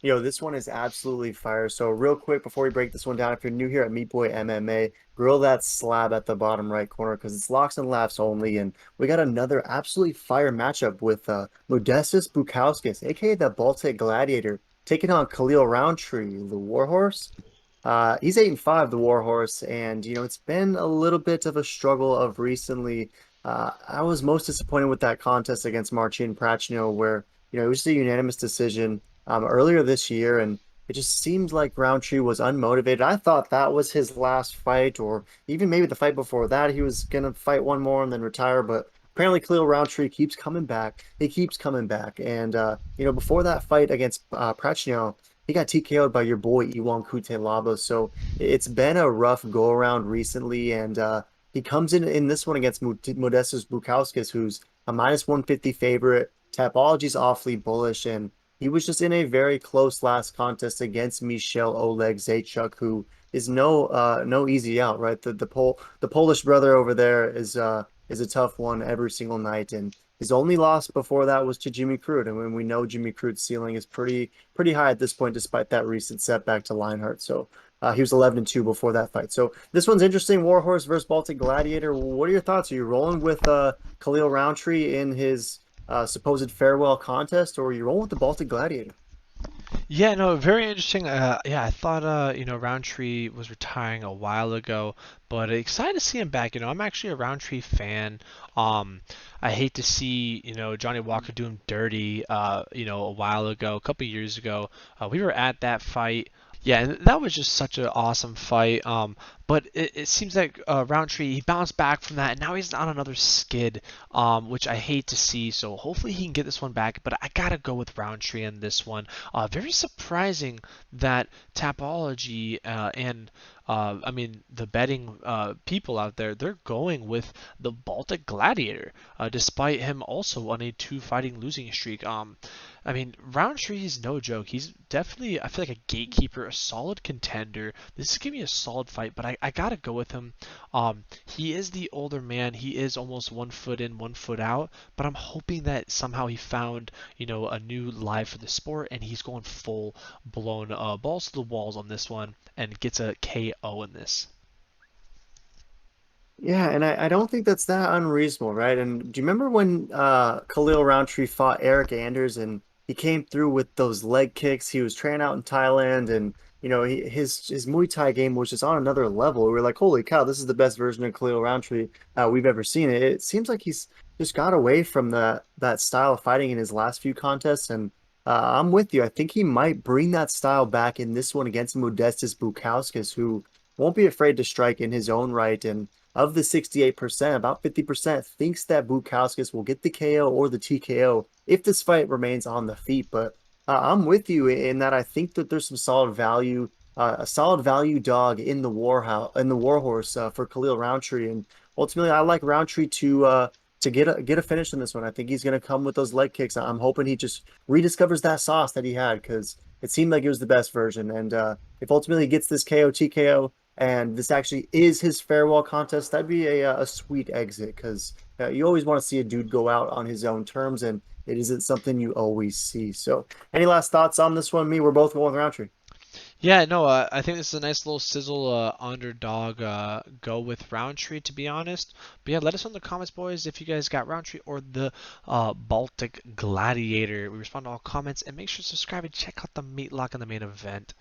This one is absolutely fire. So real quick before we break this one down, if you're new here at Meat Boy MMA, grill that slab at the bottom right corner because it's locks and laughs only. And we got another absolutely fire matchup with Modestas Bukauskas, aka the Baltic Gladiator, taking on Khalil Rountree, the Warhorse. He's 8-5, the Warhorse, and it's been a little bit of a struggle of recently. I was most disappointed with that contest against Marcin Prachnio, where it was just a unanimous decision earlier this year, and it just seemed like Roundtree was unmotivated. I thought that was his last fight, or even maybe the fight before that, he was gonna fight one more and then retire. But apparently, Khalil Roundtree keeps coming back. He keeps coming back, and before that fight against Prachnio, he got TKO'd by your boy Iwan Kutelaba. So it's been a rough go around recently, and he comes in this one against Modestas Bukauskas, who's a minus 150 favorite. Tapology's awfully bullish, and he was just in a very close last contest against Michel Oleg Zaychuk, who is no easy out, right? The Polish brother over there is a tough one every single night, and his only loss before that was to Jimmy Crute, and when we know Jimmy Crute's ceiling is pretty high at this point, despite that recent setback to Lionheart. So he was 11-2 before that fight. So this one's interesting. Warhorse versus Baltic Gladiator. What are your thoughts? Are you rolling with Khalil Rountree in his supposed farewell contest, or are you rolling with the Baltic Gladiator? Yeah, no, very interesting. Yeah, I thought Roundtree was retiring a while ago, but excited to see him back. I'm actually a Roundtree fan. Um, I hate to see Johnny Walker do him dirty. A while ago, a couple years ago, we were at that fight. Yeah, and that was just such an awesome fight. But it seems like Roundtree he bounced back from that, and now he's on another skid, which I hate to see. So hopefully he can get this one back. But I gotta go with Roundtree on this one. Very surprising that Tapology and I mean the betting people out there they're going with the Baltic Gladiator, despite him also on a two fighting losing streak. I mean Roundtree is no joke. He's definitely I feel like a gatekeeper, a solid contender. This is gonna be a solid fight, but I gotta go with him. He is the older man. He is almost 1 foot in, 1 foot out. But I'm hoping that somehow he found a new life for the sport, and he's going full blown balls to the walls on this one and gets a KO in this. Yeah, and I don't think that's that unreasonable, right? And do you remember when Khalil Rountree fought Eric Anders and he came through with those leg kicks? He was training out in Thailand, and his Muay Thai game was just on another level. We were like, holy cow, this is the best version of Khalil Rountree we've ever seen. It seems like he's just got away from that style of fighting in his last few contests, and I'm with you. I think he might bring that style back in this one against Modestas Bukauskas, who won't be afraid to strike in his own right. And of the 68%, about 50% thinks that Bukauskas will get the KO or the TKO if this fight remains on the feet. But I'm with you in that I think that there's some solid value, a solid value dog in the Warhorse for Khalil Rountree, and ultimately I like Rountree to get a finish in this one. I think he's going to come with those leg kicks. I'm hoping he just rediscovers that sauce that he had because it seemed like it was the best version. And if ultimately he gets this KO TKO, and this actually is his farewell contest, that'd be a sweet exit because you always want to see a dude go out on his own terms, and it isn't something you always see. So, any last thoughts on this one? Me, we're both going with Roundtree. Yeah, no, I think this is a nice little sizzle underdog go with Roundtree, to be honest. But yeah, let us know in the comments, boys, if you guys got Roundtree or the Baltic Gladiator. We respond to all comments, and make sure to subscribe and check out the Meat Lock in the main event.